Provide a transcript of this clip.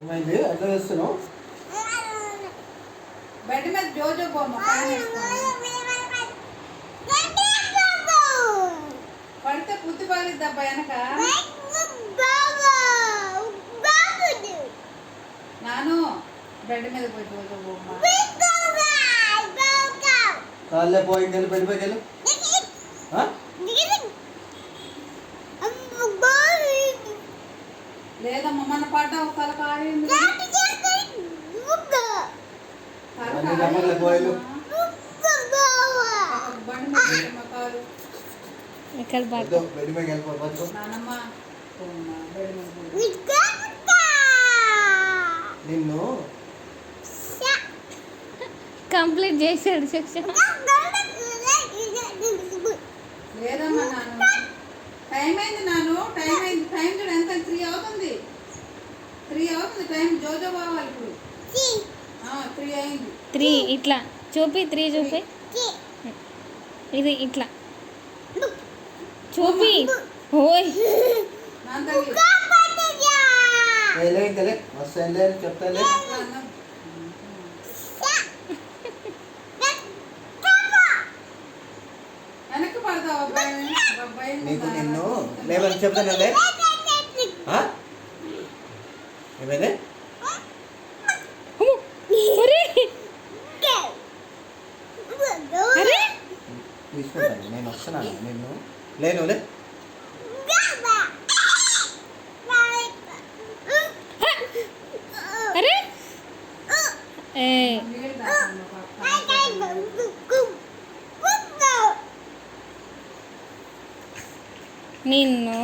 ఏమైంది ఎట్లా చేస్తున్నావు? బెడ్ మీద జోజో బొమ్మ పడితే పుత్తి పగిలిద్దబ్బా వెనక. నాను బెడ్ మీద పోయి జోజో బొమ్మ కాళ్ళే పోయి వెళ్ళి బెడ్ పైకి వెళ్ళు. లేదమ్మా మన పడ్డావు తల కాలింది. నిన్ను కంప్లీట్ చేశాడు సెక్షన్. లేదమ్మా నాను టైం అయింది. నాను టైం అయింది. టైం చూడు ఎంత 3 అవుతుంది. 3 అవుతుంది టైం. జోజో పోవాలి ఇప్పుడు. 3 అయింది. 3 ఇట్లా చూపి 3 చూపి. ఇది ఇట్లా చూపి. ఓయ్ చెప్తాలే. వెనక్కి పడతావు అబ్బాయి. నీకు నిన్ను లేవని చెప్తాను. ఏమైంది? తీసుకుంటాను నేను వస్తున్నాను. నిన్ను లేను లే. అరే నిన్ను